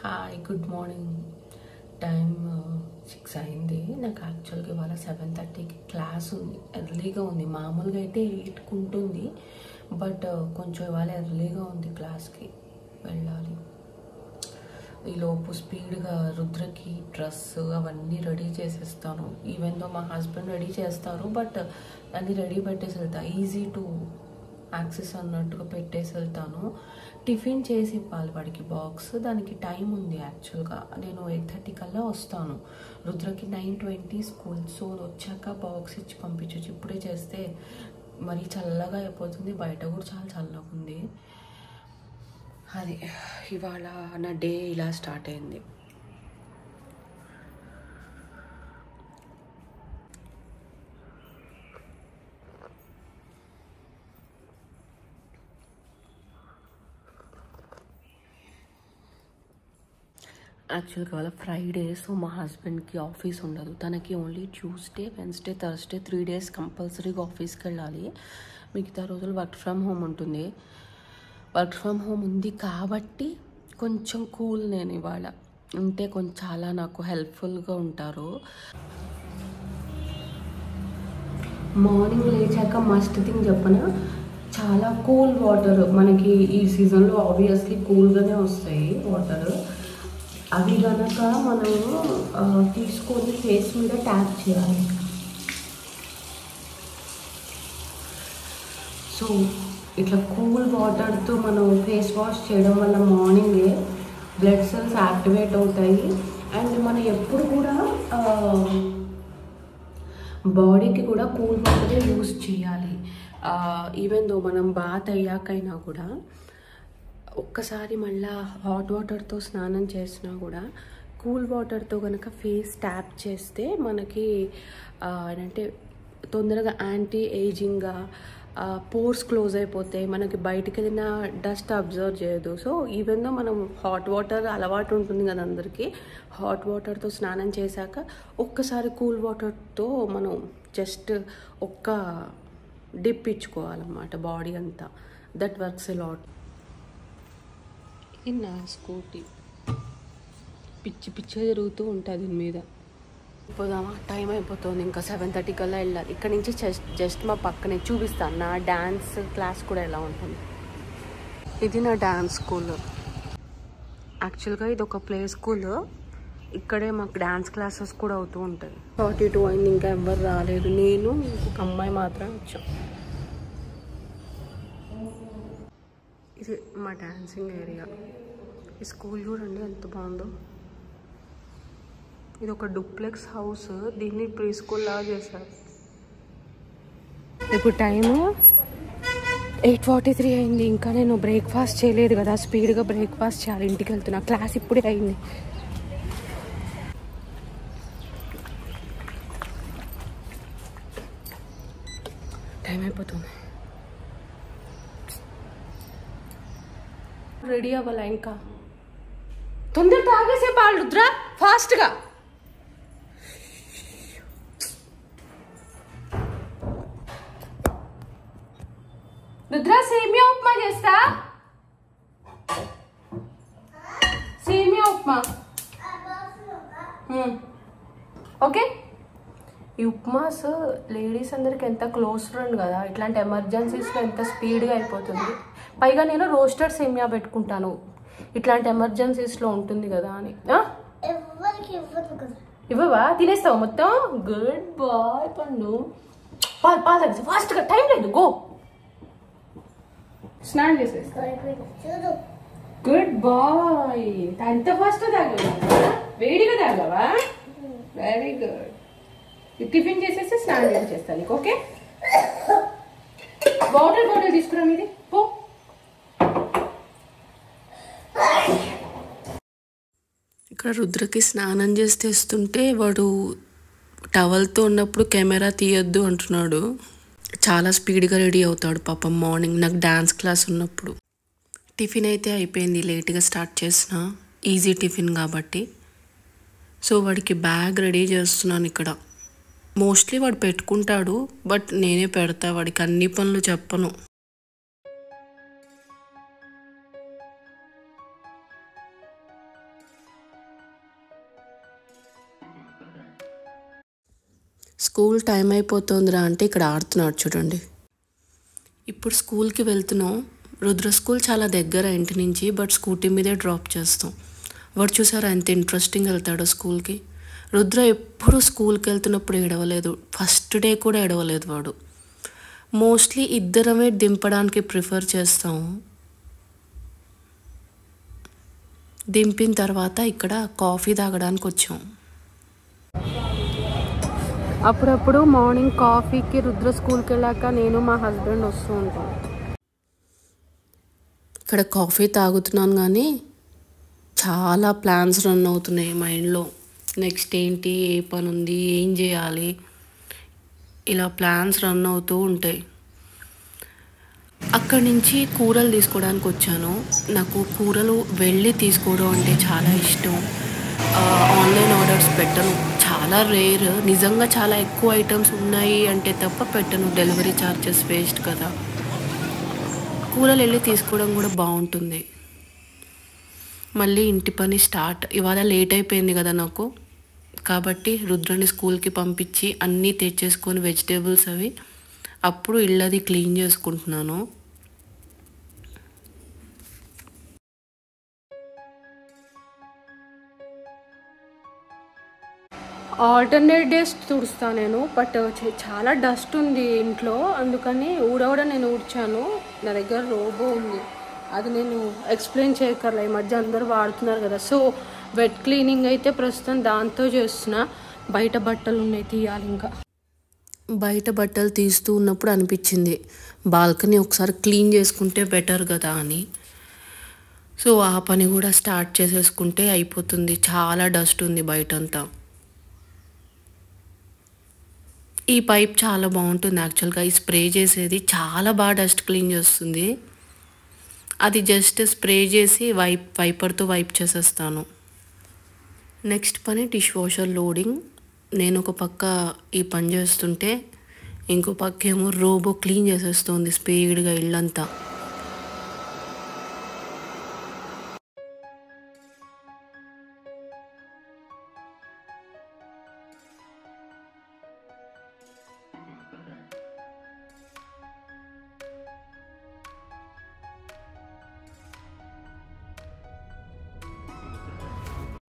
Hi good morning. Time 6 అయింది. నాకు యాక్చువల్గా ఇవాళ 7:30కి క్లాస్ ఉంది. ఎర్లీగా ఉంది. మామూలుగా అయితే 8కి ఉంటుంది, బట్ కొంచెం ఇవాళ ఎర్లీగా ఉంది. క్లాస్కి వెళ్ళాలి. ఈలోపు స్పీడ్గా రుద్రకి డ్రెస్ అవన్నీ రెడీ చేసేస్తాను. ఈవెన్ దో మా హస్బెండ్ రెడీ చేస్తారు, బట్ అన్నీ రెడీ పెట్టేసి వెళ్తా. ఈజీ టు యాక్సెస్ అన్నట్టుగా పెట్టేసి వెళ్తాను. టిఫిన్ చేసి ఇవ్వాలి వాడికి బాక్స్. దానికి టైం ఉంది. యాక్చువల్గా నేను 8:30 కల్లా వస్తాను. రుద్రకి 9:20 స్కూల్. సో వచ్చాక బాక్స్ ఇచ్చి పంపించవచ్చు. ఇప్పుడే చేస్తే మరీ చల్లగా అయిపోతుంది. బయట కూడా చాలా చల్లగా ఉంది. అది ఇవాళ నా డే ఇలా స్టార్ట్ అయింది. యాక్చువల్గా వాళ్ళ ఫ్రైడే. సో మా హస్బెండ్కి ఆఫీస్ ఉండదు. తనకి only Tuesday, Wednesday, Thursday 3 days కంపల్సరీగా ఆఫీస్కి వెళ్ళాలి. మిగతా రోజులు వర్క్ ఫ్రమ్ హోమ్ ఉంటుంది. వర్క్ ఫ్రమ్ హోమ్ ఉంది కాబట్టి కొంచెం కూల్ నేను ఇవాళ ఉంటే కొంచెం చాలా నాకు హెల్ప్ఫుల్గా ఉంటారు. మార్నింగ్ లేచాక మస్ట్ థింగ్ చెప్పన, చాలా కూల్ వాటర్. మనకి ఈ సీజన్లో ఆబ్వియస్లీ కూల్గానే వస్తాయి వాటర్. అవి కనుక మనము తీసుకొని ఫేస్ మీద ట్యాప్ చేయాలి. సో ఇట్లా కూల్ వాటర్తో మనం ఫేస్ వాష్ చేయడం వల్ల మార్నింగే బ్లడ్ సెల్స్ యాక్టివేట్ అవుతాయి. అండ్ మనం ఎప్పుడు కూడా బాడీకి కూడా కూల్ వాటరే యూస్ చేయాలి. ఈవెన్ దో మనం బాత్ అయ్యాకైనా కూడా ఒక్కసారి మళ్ళీ హాట్ వాటర్తో స్నానం చేసినా కూడా కూల్ వాటర్తో కనుక ఫేస్ ట్యాప్ చేస్తే మనకి ఏంటంటే తొందరగా యాంటీ ఏజింగ్గా పోర్స్ క్లోజ్ అయిపోతాయి. మనకి బయటికి వెళ్ళిన డస్ట్ అబ్జర్వ్ చేయదు. సో ఈవెన్ దో మనం హాట్ వాటర్ అలవాటు ఉంటుంది కదా అందరికీ, హాట్ వాటర్తో స్నానం చేశాక ఒక్కసారి కూల్ వాటర్తో మనం జస్ట్ ఒక్క డిప్ ఇచ్చుకోవాలన్నమాట బాడీ అంతా. That works a lot. ఇది నా స్కూటీ పిచ్చి పిచ్చిగా జరుగుతూ ఉంటుంది దీని మీద. పోదామా? టైం అయిపోతుంది. ఇంకా 7:30 కల్లా వెళ్ళాలి. ఇక్కడ నుంచి జస్ట్ మా పక్కనే చూపిస్తాను నా డ్యాన్స్ క్లాస్ కూడా ఎలా ఉంటుంది. ఇది నా డ్యాన్స్ స్కూల్. యాక్చువల్గా ఇది ఒక ప్లే స్కూల్. ఇక్కడే మాకు డ్యాన్స్ క్లాసెస్ కూడా అవుతూ ఉంటాయి. 42 అయింది, ఇంకా ఎవరు రాలేదు. నేను ఇంకొక అమ్మాయి మాత్రం వచ్చాం. ఇది మా డాన్సింగ్ ఏరియా. ఈ స్కూల్ చూడండి ఎంత బాగుందో. ఇది ఒక డూప్లెక్స్ హౌస్. దీన్ని ప్రీ స్కూల్ లాగా చేశారు. ఇప్పుడు టైము 8:43 అయింది. ఇంకా నేను బ్రేక్ఫాస్ట్ చేయలేదు కదా, స్పీడ్గా బ్రేక్ఫాస్ట్ చేయాలి. ఇంటికి వెళ్తున్నా. క్లాస్ ఇప్పుడే అయింది. టైం అయిపోతుంది. రెడీ అవ్వాలా? ఇంకా తొందర తాగేసే పాలు రుద్ర, ఫాస్ట్గా. రుద్ర సేమియా ఉప్మా చేస్తా. సేమియా ఉప్మా ఓకే. ఈ ఉప్మాస్ లేడీస్ అందరికి ఎంత క్లోజ్ ఫ్రెండ్ కదా. ఇట్లాంటి ఎమర్జెన్సీస్లో ఎంత స్పీడ్గా అయిపోతుంది. పైగా నేను రోస్టెడ్ సేమియా పెట్టుకుంటాను. ఇట్లాంటి ఎమర్జెన్సీస్లో ఉంటుంది కదా అని. ఇవ్వవా? తినేస్తావు మొత్తం? గుడ్ బాయ్ పండు. పాలు తగ్గిస్తా ఫాస్ట్గా. టైం లేదు. గో స్నానం చేసేస్తా. Good boy. ఎంత ఫాస్ట్గా తాగవా? వేడిగా తాగవా? Very good. టిఫిన్ చేసేసి స్నానం చేస్తాను నీకు. ఓకే, బాటిల్ తీసుకురా మీది. పో. ఇక్కడ రుద్రకి స్నానం చేసి తెస్తుంటే వాడు టవల్తో ఉన్నప్పుడు కెమెరా తీయొద్దు అంటున్నాడు. చాలా స్పీడ్గా రెడీ అవుతాడు పాపం మార్నింగ్. నాకు డ్యాన్స్ క్లాస్ ఉన్నప్పుడు. టిఫిన్ అయితే అయిపోయింది. లేట్గా స్టార్ట్ చేసిన, ఈజీ టిఫిన్ కాబట్టి. సో వాడికి బ్యాగ్ రెడీ చేస్తున్నాను ఇక్కడ. మోస్ట్లీ వాడు పెట్టుకుంటాడు, బట్ నేనే పెడతా. వాడికి అన్ని పనులు చెప్పను. స్కూల్ టైం అయిపోతుందిరా అంటే ఇక్కడ ఆడుతున్నాడు చూడండి. ఇప్పుడు స్కూల్కి వెళ్తున్నాం. రుద్ర స్కూల్ చాలా దగ్గర ఇంటి నుంచి, బట్ స్కూటీ మీదే డ్రాప్ చేస్తాం. వాడు చూసారా ఎంత ఇంట్రెస్టింగ్ వెళ్తాడో స్కూల్కి. రుద్ర ఎప్పుడు స్కూల్కి వెళ్తున్నప్పుడు ఏడవలేదు, ఫస్ట్ డే కూడా ఏడవలేదు వాడు. మోస్ట్లీ ఇద్దరమే దింపడానికి ప్రిఫర్ చేస్తాము. దింపిన తర్వాత ఇక్కడ కాఫీ తాగడానికి వచ్చాం. అప్పుడప్పుడు మార్నింగ్ కాఫీకి రుద్ర స్కూల్కి వెళ్ళాక నేను మా హస్బెండ్ వస్తూ ఉంటాం. ఇక్కడ కాఫీ తాగుతున్నాను కానీ చాలా ప్లాన్స్ రన్ అవుతున్నాయి మైండ్లో. నెక్స్ట్ ఏంటి, ఏ పని ఉంది, ఏం చేయాలి, ఇలా ప్లాన్స్ రన్ అవుతూ ఉంటాయి. అక్కడి నుంచి కూరలు తీసుకోవడానికి వచ్చాను. నాకు కూరలు వెళ్ళి తీసుకోవడం అంటే చాలా ఇష్టం. ఆన్లైన్ ఆర్డర్స్ పెట్టను, చాలా రేర్. నిజంగా చాలా ఎక్కువ ఐటమ్స్ ఉన్నాయి అంటే తప్ప పెట్టను, డెలివరీ ఛార్జెస్ వేస్ట్ కదా. కూరలు వెళ్ళి తీసుకోవడం కూడా బాగుంటుంది. మళ్ళీ ఇంటి పని స్టార్ట్. ఇవాళ లేట్ అయిపోయింది కదా నాకు, కాబట్టి రుద్రని స్కూల్కి పంపించి అన్నీ తెచ్చేసుకొని వెజిటేబుల్స్ అవి అప్పుడు ఇళ్ళది క్లీన్ చేసుకుంటున్నాను. ఆల్టర్నేట్ డేస్ తుడుస్తాను నేను, బట్ చాలా డస్ట్ ఉంది ఇంట్లో, అందుకని ఊడవడం నేను ఊడ్చాను. నా దగ్గర రోబో ఉంది, అది నేను ఎక్స్ప్లెయిన్ చేయక్కర్లే, ఈ మధ్య అందరూ వాడుతున్నారు కదా. సో వెట్ క్లీనింగ్ అయితే ప్రస్తుతం దాంతో చేస్తున్నా. బయట బట్టలు ఉన్నాయి తీయాలి. ఇంకా బయట బట్టలు తీస్తూ ఉన్నప్పుడు అనిపించింది బాల్కనీ ఒకసారి క్లీన్ చేసుకుంటే బెటర్ కదా అని. సో ఆ పని కూడా స్టార్ట్ చేసేసుకుంటే అయిపోతుంది. చాలా డస్ట్ ఉంది బయటంతా. ఈ పైప్ చాలా బాగుంటుంది యాక్చువల్గా. ఈ స్ప్రే చేసేది చాలా బాగా డస్ట్ క్లీన్ చేస్తుంది. అది జస్ట్ స్ప్రే చేసి వైపర్తో వైప్ చేసేస్తాను. నెక్స్ట్ పని డిష్ వాషర్ లోడింగ్. నేను ఒక పక్క ఈ పని చేస్తుంటే ఇంకో పక్క ఏమో రోబో క్లీన్ చేసేస్తుంది స్పీడ్గా ఇల్లంతా.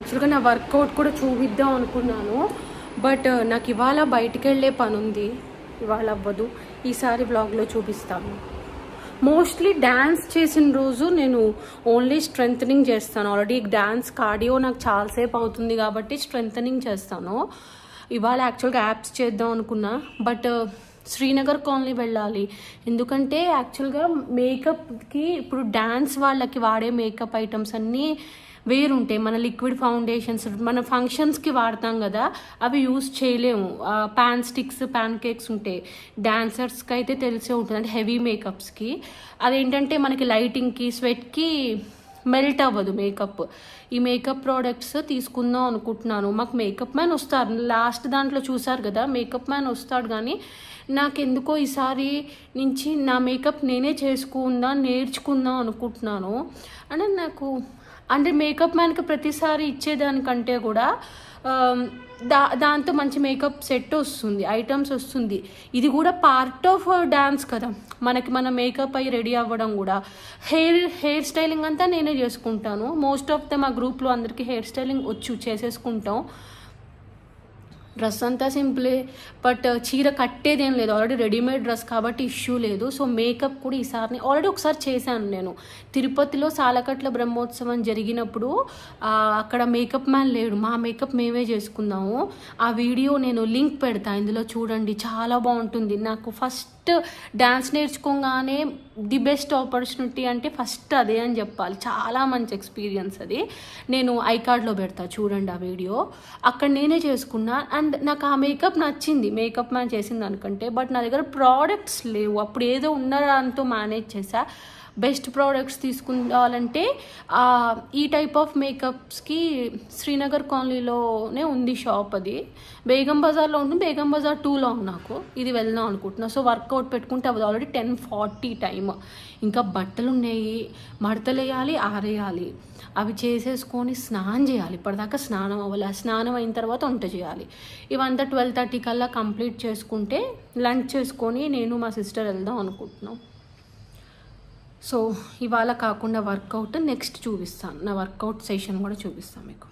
యాక్చువల్గా నా వర్కౌట్ కూడా చూపిద్దాం అనుకున్నాను, బట్ నాకు ఇవాళ బయటికి వెళ్ళే పని ఉంది, ఇవాళ అవ్వదు. ఈసారి వ్లాగ్లో చూపిస్తాను. మోస్ట్లీ డ్యాన్స్ చేసిన రోజు నేను ఓన్లీ స్ట్రెంథనింగ్ చేస్తాను. ఆల్రెడీ డ్యాన్స్ కార్డియో నాకు చాలాసేపు అవుతుంది కాబట్టి స్ట్రెంథనింగ్ చేస్తాను. ఇవాళ యాక్చువల్గా యాప్స్ చేద్దాం అనుకున్నా, బట్ శ్రీనగర్ కాలనీ వెళ్ళాలి. ఎందుకంటే యాక్చువల్గా మేకప్కి ఇప్పుడు డ్యాన్స్ వాళ్ళకి వాడే మేకప్ ఐటమ్స్ అన్నీ వేరుంటాయి. మన లిక్విడ్ ఫౌండేషన్స్ మన ఫంక్షన్స్కి వాడతాం కదా, అవి యూస్ చేయలేము. ప్యాన్ స్టిక్స్, ప్యాన్ కేక్స్ ఉంటాయి. డాన్సర్స్కి అయితే తెలిసే ఉంటుంది, అంటే హెవీ మేకప్స్కి. అదేంటంటే మనకి లైటింగ్కి, స్వెట్కి మెల్ట్ అవ్వదు మేకప్. ఈ మేకప్ ప్రోడక్ట్స్ తీసుకుందాం అనుకుంటున్నాను. మాకు మేకప్ మ్యాన్ వస్తారు, లాస్ట్ దాంట్లో చూసారు కదా, మేకప్ మ్యాన్ వస్తాడు. కానీ నాకెందుకో ఈసారి నుంచి నా మేకప్ నేనే నేర్చుకుందాం అనుకుంటున్నాను. అంటే నాకు అంటే మేకప్ మ్యాన్కి ప్రతిసారి ఇచ్చేదానికంటే కూడా దాంతో మంచి మేకప్ సెట్ వస్తుంది, ఐటమ్స్ వస్తుంది. ఇది కూడా పార్ట్ ఆఫ్ డ్యాన్స్ కదా, మన మేకప్ అయ్యి రెడీ అవ్వడం కూడా. హెయిర్ స్టైలింగ్ అంతా నేనే చేసుకుంటాను. మోస్ట్ ఆఫ్ ద మా గ్రూప్లో అందరికీ హెయిర్ స్టైలింగ్ చేసేసుకుంటాం. డ్రెస్ అంతా సింపులే, బట్ చీర కట్టేదేం లేదు, ఆల్రెడీ రెడీమేడ్ డ్రెస్ కాబట్టి ఇష్యూ లేదు. సో మేకప్ కూడా ఈసారి ఆల్రెడీ ఒకసారి చేశాను నేను. తిరుపతిలో సాలకట్ల బ్రహ్మోత్సవం జరిగినప్పుడు అక్కడ మేకప్ మ్యాన్ లేడు, మా మేకప్ మేమే చేసుకున్నాము. ఆ వీడియో నేను లింక్ పెడతా, ఇందులో చూడండి, చాలా బాగుంటుంది. నాకు ఫస్ట్ డ్యాన్స్ నేర్చుకోగానే ది బెస్ట్ ఆపర్చునిటీ అంటే ఫస్ట్ అదే అని చెప్పాలి. చాలా మంచి ఎక్స్పీరియన్స్ అది. నేను ఐకార్డ్లో పెడతా చూడండి ఆ వీడియో. అక్కడ నేనే చేసుకున్నా. అండ్ నాకు ఆ మేకప్ నచ్చింది, మేకప్ మ్యాన్ చేసిన దానికంటే. బట్ నా దగ్గర ప్రోడక్ట్స్ లేవు, అప్పుడు ఏదో ఉన్న దాంతో మేనేజ్ చేసా. బెస్ట్ ప్రోడక్ట్స్ తీసుకోవాలంటే ఈ టైప్ ఆఫ్ మేకప్స్కి శ్రీనగర్ కాలనీలోనే ఉంది షాప్. అది బేగం బజార్లో ఉంటుంది, బేగం బజార్ 2లో ఉంది. నాకు ఇది వెళ్దాం అనుకుంటున్నా. సో వర్కౌట్ పెట్టుకుంటే అది ఆల్రెడీ 10:40 టైం. ఇంకా బట్టలు ఉన్నాయి, మడతలేయాలి, ఆరేయాలి. అవి చేసేసుకొని స్నానం చేయాలి. ఇప్పటిదాకా స్నానం అవ్వాలి. ఆ స్నానం అయిన తర్వాత వంట చేయాలి. ఇవంతా 12:30 కల్లా కంప్లీట్ చేసుకుంటే లంచ్ చేసుకొని నేను మా సిస్టర్ వెళ్దాం అనుకుంటున్నాం. సో ఇవాళ కాకుండా వర్కౌట్ నెక్స్ట్ చూపిస్తాను. నా వర్కౌట్ సెషన్ కూడా చూపిస్తాను మీకు.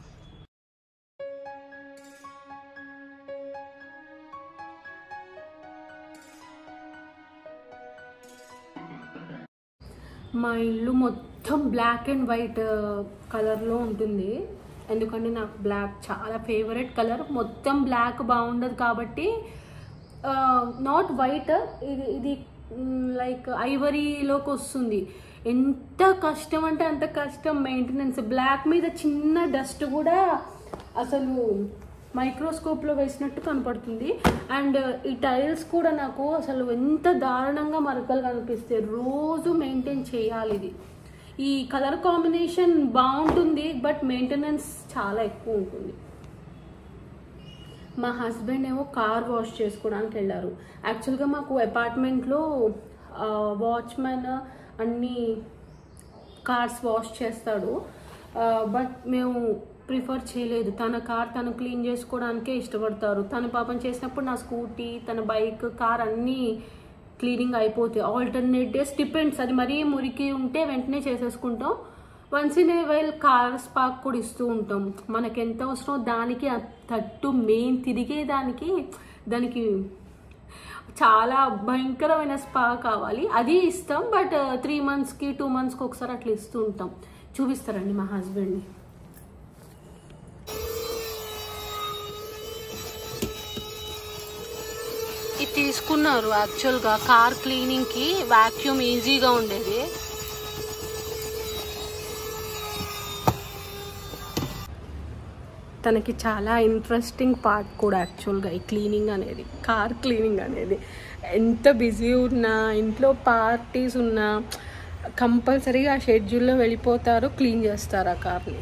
మా ఇల్లు మొత్తం బ్లాక్ అండ్ వైట్ కలర్లో ఉంటుంది. ఎందుకంటే నాకు బ్లాక్ చాలా ఫేవరెట్ కలర్. మొత్తం బ్లాక్ బాగుండదు కాబట్టి నాట్ వైట్, ఇది లైక్ ఐవరీలోకి వస్తుంది. ఎంత కష్టం అంటే అంత కష్టం మెయింటెనెన్స్. బ్లాక్ మీద చిన్న డస్ట్ కూడా అసలు మైక్రోస్కోప్లో వేసినట్టు కనపడుతుంది. అండ్ ఈ టైల్స్ కూడా నాకు అసలు ఎంత దారుణంగా మరకలు కనిపిస్తాయి. రోజు మెయింటైన్ చేయాలి. ఇది ఈ కలర్ కాంబినేషన్ బాగుంటుంది, బట్ మెయింటెనెన్స్ చాలా ఎక్కువ ఉంటుంది. మా హస్బెండ్ ఏమో కార్ వాష్ చేసుకోవడానికి వెళ్ళారు. యాక్చువల్గా మాకు అపార్ట్మెంట్లో వాచ్మెన్ అన్ని కార్స్ వాష్ చేస్తాడు, బట్ మేము ప్రిఫర్ చేయలేదు. తన కార్ తను క్లీన్ చేసుకోవడానికే ఇష్టపడతారు. తను పాపం చేసినప్పుడు నా స్కూటీ, తన బైక్, కార్ అన్నీ క్లీనింగ్ అయిపోతాయి. Alternate days depends. అది మరీ మురికి ఉంటే వెంటనే చేసేసుకుంటాం. Once in a while car spark కూడా ఇస్తూ ఉంటాం. మనకి ఎంత అవసరం దానికి తట్టు మెయిన్ తిరిగేదానికి దానికి చాలా భయంకరమైన స్పా కావాలి, అది ఇస్తాం. బట్ 3 monthsకి 2 monthsకి ఒకసారి అట్లా ఇస్తూ ఉంటాం. చూపిస్తారండి మా హస్బెండ్ని. ఇది తీసుకున్నారు యాక్చువల్గా కార్ క్లీనింగ్కి. వాక్యూమ్ ఈజీగా ఉండేది. తనకి చాలా ఇంట్రెస్టింగ్ పార్ట్ కూడా యాక్చువల్గా ఈ క్లీనింగ్ అనేది, కార్ క్లీనింగ్ అనేది. ఎంత బిజీ ఉన్నా, ఇంట్లో పార్టీస్ ఉన్నా కంపల్సరీగా ఆ షెడ్యూల్లో వెళ్ళిపోతారు, క్లీన్ చేస్తారు ఆ కార్ని.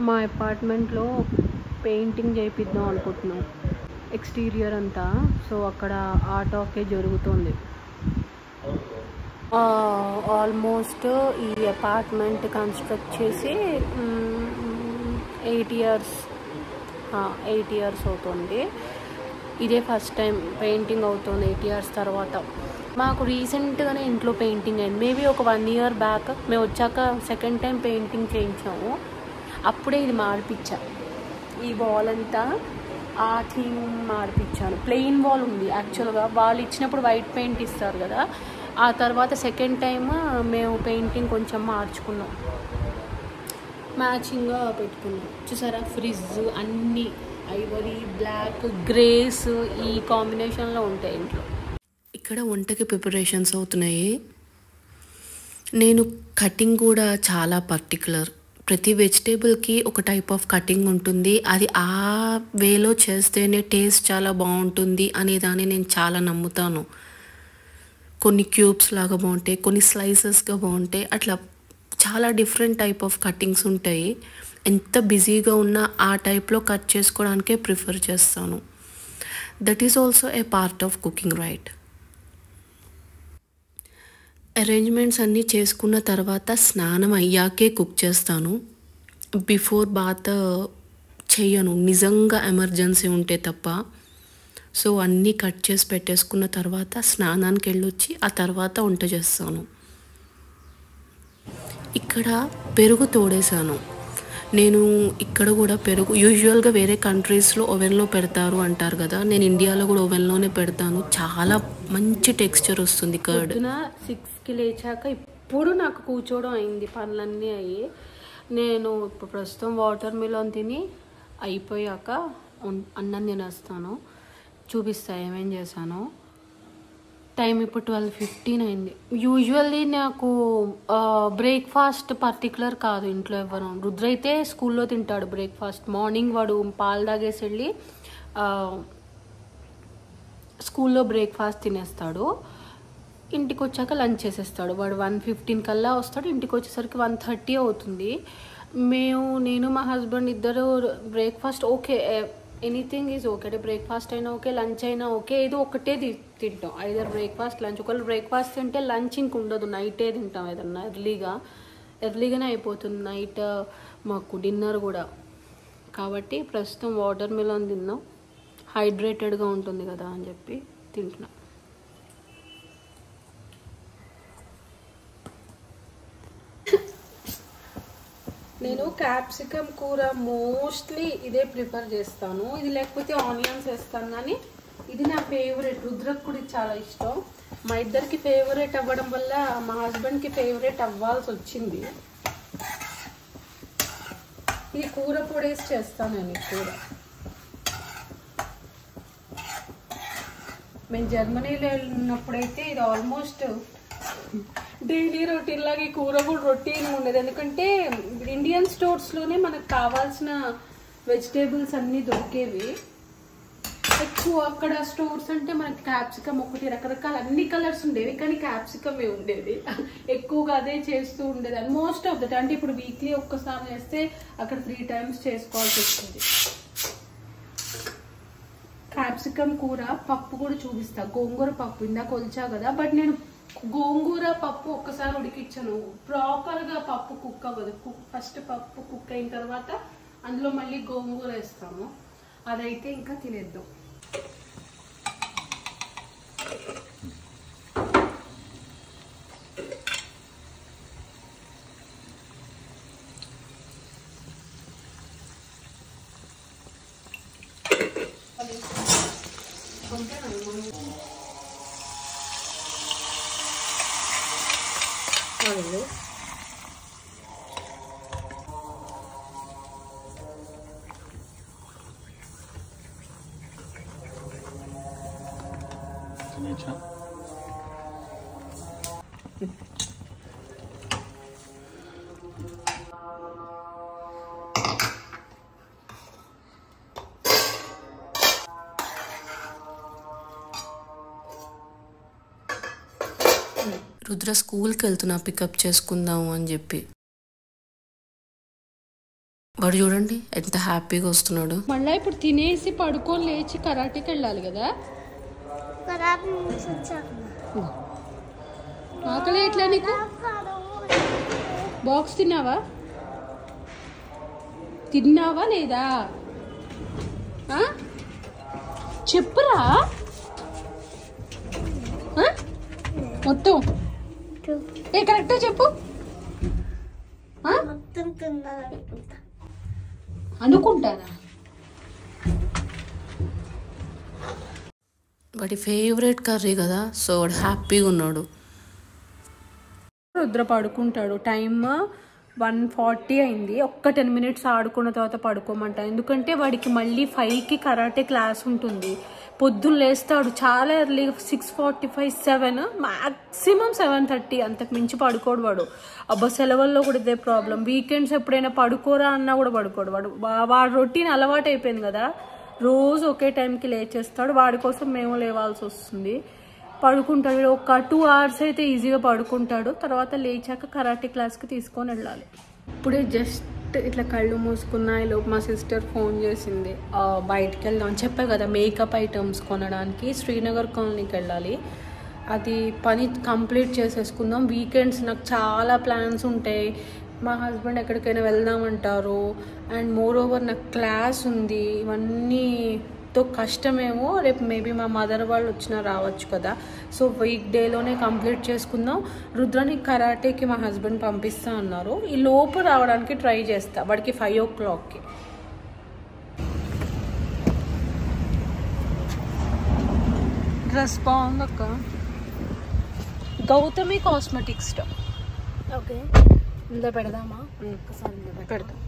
మా అపార్ట్మెంట్లో పెయింటింగ్ చేయిద్దాం అనుకుంటున్నాం, ఎక్స్టీరియర్ అంతా. సో అక్కడ ఆర్ట్ ఆఫే జరుగుతుంది. ఆల్మోస్ట్ ఈ అపార్ట్మెంట్ కన్స్ట్రక్ట్ చేసి 8 years అవుతుంది. ఇదే ఫస్ట్ టైం పెయింటింగ్ అవుతుంది 8 years తర్వాత. మాకు రీసెంట్గానే ఇంట్లో పెయింటింగ్ అయింది. మేబీ ఒక 1 year బ్యాక్ మేము వచ్చాక సెకండ్ టైం పెయింటింగ్ చేయించాము. అప్పుడే ఇది మార్పించా. ఈ వాల్ అంతా ఆ థీమ్ మార్పించాను. ప్లెయిన్ వాల్ ఉంది యాక్చువల్గా. వాళ్ళు ఇచ్చినప్పుడు వైట్ పెయింట్ ఇస్తారు కదా, ఆ తర్వాత సెకండ్ టైం మేము పెయింటింగ్ కొంచెం మార్చుకున్నాం, మ్యాచింగ్గా పెట్టుకున్నాం. చూసారా, ఫ్రిజ్ అన్నీ ఐవరీ, బ్లాక్, గ్రేస్ ఈ కాంబినేషన్లో ఉంటాయి ఇంట్లో. ఇక్కడ వంటకి ప్రిపరేషన్స్ అవుతున్నాయి. నేను కటింగ్ కూడా చాలా పర్టికులర్. ప్రతి వెజిటేబుల్కి ఒక టైప్ ఆఫ్ కటింగ్ ఉంటుంది. అది ఆ వేలో చేస్తేనే టేస్ట్ చాలా బాగుంటుంది అనేదాన్ని నేను చాలా నమ్ముతాను. కొన్ని క్యూబ్స్ లాగా బాగుంటాయి, కొన్ని స్లైసెస్గా బాగుంటాయి. అట్లా చాలా డిఫరెంట్ టైప్ ఆఫ్ కటింగ్స్ ఉంటాయి. ఎంత బిజీగా ఉన్నా ఆ టైప్లో కట్ చేసుకోవడానికే ప్రిఫర్ చేస్తాను. That is also a part of cooking, right? Arrangements అన్నీ చేసుకున్న తర్వాత స్నానం అయ్యాకే కుక్ చేస్తాను. బిఫోర్ బాత్ చెయ్యను, నిజంగా ఎమర్జెన్సీ ఉంటే తప్ప. సో అన్నీ కట్ చేసి పెట్టేసుకున్న తర్వాత స్నానానికి వెళ్ళొచ్చి ఆ తర్వాత వంట చేస్తాను. ఇక్కడ పెరుగు తోడేశాను. నేను ఇక్కడ కూడా పెరుగు యూజువల్గా వేరే కంట్రీస్లో ఓవెన్లో పెడతారు అంటారు కదా, నేను ఇండియాలో కూడా ఓవెన్లోనే పెడతాను. చాలా మంచి టెక్స్చర్ వస్తుంది కర్డ్. 6కి లేచాక ఇప్పుడు నాకు కూర్చోవడం అయింది, పనులన్నీ అయ్యి. నేను ఇప్పుడు ప్రస్తుతం వాటర్ మిలన్ తిని అయిపోయాక అన్నం తినేస్తాను. చూపిస్తా ఏమేం చేశాను. టైం ఇప్పుడు 12:15 అయింది. యూజువల్లీ నాకు బ్రేక్ఫాస్ట్ పర్టికులర్ కాదు ఇంట్లో ఎవరు. రుద్ర అయితే స్కూల్లో తింటాడు బ్రేక్ఫాస్ట్. మార్నింగ్ వాడు పాలు తాగేసి వెళ్ళి స్కూల్లో బ్రేక్ఫాస్ట్ తినేస్తాడు. ఇంటికి వచ్చాక లంచ్ చేసేస్తాడు. వాడు 1:15 కల్లా వస్తాడు, ఇంటికి వచ్చేసరికి 1:30 అవుతుంది. నేను మా హస్బెండ్ ఇద్దరు breakfast okay, anything is okay, అంటే బ్రేక్ఫాస్ట్ అయినా ఓకే, లంచ్ అయినా ఓకే, ఏదో ఒకటే తింటాం. Either breakfast lunch. ఒకవేళ బ్రేక్ఫాస్ట్ తింటే లంచ్ ఇంక ఉండదు, నైటే తింటాం ఏదన్నా ఎర్లీగానే అయిపోతుంది నైట్ మాకు డిన్నర్ కూడా. కాబట్టి ప్రస్తుతం వాటర్ మిలన్ తిన్నాం, హైడ్రేటెడ్గా ఉంటుంది కదా అని చెప్పి తింటున్నాం. నేను క్యాప్సికమ్ కూర మోస్ట్లీ ఇదే ప్రిఫర్ చేస్తాను, ఇది లేకపోతే ఆనియన్స్ వేస్తాను. కానీ ఇది నా ఫేవరెట్, రుద్రకు కూడా చాలా ఇష్టం. మా ఇద్దరికి ఫేవరెట్ అవ్వడం వల్ల మా హస్బెండ్కి ఫేవరెట్ అవ్వాల్సి వచ్చింది. ఇది కూర పొడేసి చేస్తాను నేను. కూర మేము జర్మనీలో ఉన్నప్పుడైతే ఇది ఆల్మోస్ట్ డైలీ రొటీన్ లాగా ఈ కూర కూడా రొటీన్ ఉండేది. ఎందుకంటే ఇండియన్ స్టోర్స్లోనే మనకు కావాల్సిన వెజిటేబుల్స్ అన్నీ దొరికేవి. ఎక్కువ అక్కడ స్టోర్స్ అంటే మనకి క్యాప్సికమ్ ఒకటి, రకరకాల అన్ని కలర్స్ ఉండేవి, కానీ క్యాప్సికమే ఉండేది ఎక్కువగా. అదే చేస్తూ ఉండేది మోస్ట్ ఆఫ్ ద టైం. అంటే ఇప్పుడు వీక్లీ ఒక్కసారి చేస్తే అక్కడ 3 times చేసుకోవాల్సి వస్తుంది. క్యాప్సికమ్ కూర పప్పు కూడా చూపిస్తా, గోంగూర పప్పు ఇందాక కొలిచా కదా. బట్ నేను గోంగూర పప్పు ఒక్కసారి ఉడికించాను, ప్రాపర్గా పప్పు కుక్ అవ్వదు. ఫస్ట్ పప్పు కుక్ అయిన తర్వాత అందులో మళ్ళీ గోంగూర వేస్తాము, అదైతే ఇంకా తినేద్దాం. రుద్ర స్కూల్కి వెళ్తున్నా పికప్ చేసుకుందాము అని చెప్పి. వాడు చూడండి ఎంత హ్యాపీగా వస్తున్నాడు. మళ్ళీ ఇప్పుడు తినేసి పడుకొని లేచి కరాటేకి వెళ్ళాలి కదా. ఆకలి ఎట్లా నీకు? బాక్స్ తిన్నావా లేదా చెప్పురా మొత్తం కరెక్టా చెప్పు. అనుకుంటానా? వాడి ఫేవరెట్ కర్రీ కదా, సో వాడు హ్యాపీగా ఉన్నాడు. రుద్ర పడుకుంటాడు. టైమ్ 1:40 అయింది. ఒక్క 10 minutes ఆడుకున్న తర్వాత పడుకోమంట. ఎందుకంటే వాడికి మళ్ళీ 5కి కరాటే క్లాస్ ఉంటుంది. పొద్దున్న లేస్తాడు చాలా ఎర్లీగా, 6:45, 7, మ్యాక్సిమం 7:30, అంతకు మించి పడుకోడు వాడు. అబ్బా సెలవుల్లో కూడా ఇదే ప్రాబ్లం. వీకెండ్స్ ఎప్పుడైనా పడుకోరా అన్నా కూడా పడుకోడు వాడు. వాడు రొటీన్ అలవాటు అయిపోయింది కదా, రోజు ఒకే టైంకి లేచేస్తాడు. వాడి కోసం మేము లేవాల్సి వస్తుంది. పడుకుంటాడు ఒక 2 hours అయితే ఈజీగా పడుకుంటాడు. తర్వాత లేచాక కరాటే క్లాస్కి తీసుకొని వెళ్ళాలి. ఇప్పుడే జస్ట్ ఇట్లా కళ్ళు మూసుకున్నాయి. మా సిస్టర్ ఫోన్ చేసింది, బయటికి వెళ్దాం అని చెప్పా కదా, మేకప్ ఐటమ్స్ కొనడానికి శ్రీనగర్ కాలనీకి వెళ్ళాలి. అది పని కంప్లీట్ చేసేసుకుందాం. వీకెండ్స్ నాకు చాలా ప్లాన్స్ ఉంటాయి. మా హస్బెండ్ ఎక్కడికైనా వెళ్దామంటారు, అండ్ మోర్ ఓవర్ నాకు క్లాస్ ఉంది. ఇవన్నీతో కష్టమేమో. రేపు మేబీ మా మదర్ వాళ్ళు వచ్చినా రావచ్చు కదా. సో వీక్ డేలోనే కంప్లీట్ చేసుకుందాం. రుద్రని కరాటేకి మా హస్బెండ్ పంపిస్తా అన్నారు. ఈ లోపు రావడానికి ట్రై చేస్తా, వాడికి 5 o'clockకి. డ్రెస్ బాగుందక్క. గౌతమి కాస్మెటిక్స్ ఓకే, ఇందులో పెడదామా? ఒకసారి పెడదాం.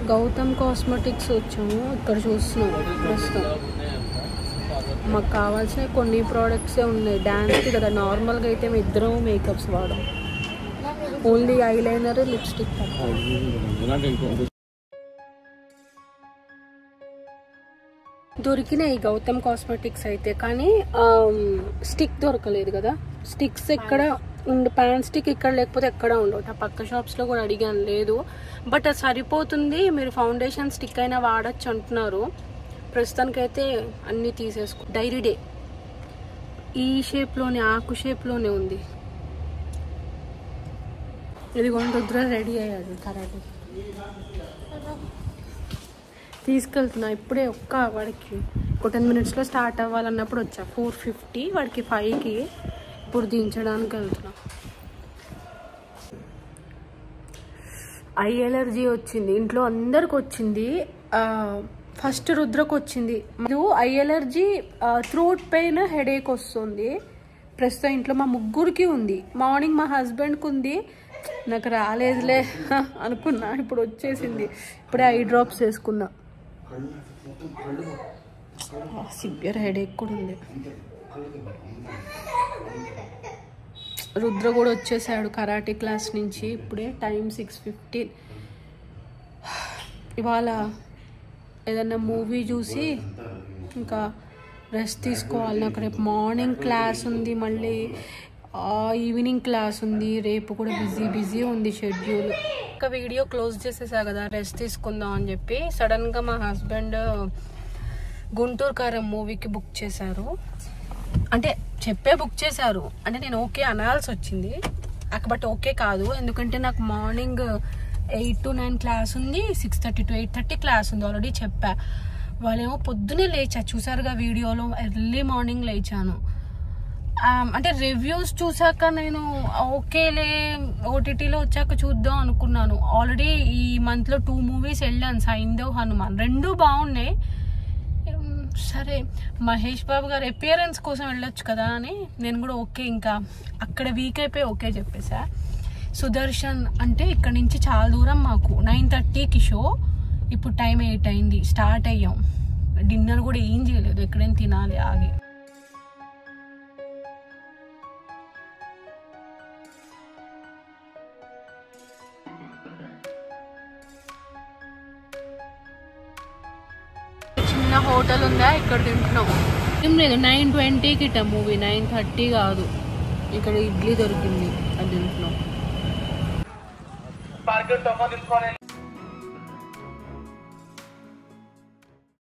గౌతమ్ కాస్మెటిక్స్ వచ్చాము. ఇక్కడ చూస్తున్నాము ప్రస్తుతం. మాకు కావాల్సిన కొన్ని ప్రోడక్ట్సే ఉన్నాయి డ్యాన్స్కి కదా. నార్మల్గా అయితే మేము ఇద్దరం మేకప్స్ వాడాం, ఓన్లీ ఐలైనర్, లిప్స్టిక్ తప్ప. దొరికినాయి గౌతమ్ కాస్మెటిక్స్ అయితే, కానీ స్టిక్ దొరకలేదు కదా. స్టిక్స్ ఎక్కడ ప్యాన్ స్టిక్ ఇక్కడ లేకపోతే ఎక్కడ ఉండవు. ఆ పక్క షాప్స్లో కూడా అడిగాను, లేదు. బట్ అది సరిపోతుంది, మీరు ఫౌండేషన్ స్టిక్ అయినా వాడచ్చు అంటున్నారు. ప్రస్తుతానికైతే అన్నీ తీసేసుకో. డైరీ డే ఈ షేప్లోనే, ఆకు షేప్లోనే ఉంది. ఇది రుద్ర రెడీ అయ్యాడు కరాటే. తీసుకెళ్తున్నా ఇప్పుడే. వాడికి ఒక 10 minutesలో స్టార్ట్ అవ్వాలన్నప్పుడు వచ్చా. 4:50, వాడికి 5కి. ఇప్పుడు దించడానికి వెళ్తున్నా. ఐ ఎలర్జీ వచ్చింది, ఇంట్లో అందరికి వచ్చింది. ఫస్ట్ రుద్రకు వచ్చింది. I allergy, throat pain, headache వస్తుంది. ప్రస్తుతం ఇంట్లో మా ముగ్గురికి ఉంది. మార్నింగ్ మా హస్బెండ్కి ఉంది, నాకు రాలేదులే అనుకున్నా. ఇప్పుడు వచ్చేసింది. ఇప్పుడే ఐ డ్రాప్స్ వేసుకున్నా. సివియర్ హెడేక్ కూడా ఉంది. రుద్ర కూడా వచ్చేసాడు కరాటే క్లాస్ నుంచి. ఇప్పుడే టైం 6:15. ఇవాళ ఏదన్నా మూవీ చూసి ఇంకా రెస్ట్ తీసుకోవాలి. నాకు రేపు మార్నింగ్ క్లాస్ ఉంది, మళ్ళీ ఈవినింగ్ క్లాస్ ఉంది. రేపు కూడా బిజీ ఉంది షెడ్యూల్. ఒక వీడియో క్లోజ్ చేసేసా కదా, రెస్ట్ తీసుకుందాం అని చెప్పి. సడన్గా మా హస్బెండ్ గుంటూరు కారం మూవీకి బుక్ చేశారు. అంటే చెప్పే బుక్ చేశారు, అంటే నేను ఓకే అనాల్సి వచ్చింది. బట్ ఓకే కాదు, ఎందుకంటే నాకు మార్నింగ్ 8 to 9 క్లాస్ ఉంది, 6:30 to 8:30 క్లాస్ ఉంది. ఆల్రెడీ చెప్పా. వాళ్ళేమో పొద్దునే లేచా, చూసారుగా వీడియోలో. ఎర్లీ మార్నింగ్ లేచాను. అంటే రివ్యూస్ చూసాక నేను ఓకేలే ఓటీటీలో వచ్చాక చూద్దాం అనుకున్నాను. ఆల్రెడీ ఈ మంత్లో 2 movies వెళ్ళాను, సైంధవ్, హనుమాన్. 2 బాగున్నాయి. సరే మహేష్ బాబు గారు అపియరెన్స్ కోసం వెళ్ళొచ్చు కదా అని నేను కూడా ఓకే, ఇంకా అక్కడ వీక్ అయిపోయి ఓకే చెప్పేసా. సుదర్శన్ అంటే ఇక్కడ నుంచి చాలా దూరం మాకు. 9:30కి షో. ఇప్పుడు టైం 8 అయింది. స్టార్ట్ అయ్యాం. డిన్నర్ కూడా ఏం చేయలేదు, ఎక్కడైనా తినాలి ఆగి. చిన్న హోటల్ ఉందా, ఇక్కడ తింటున్నాం. ఏం లేదు, 9:20కి ఇట మూవీ, 9:30 కాదు. ఇక్కడ ఇడ్లీ దొరికింది, అది తింటున్నాం.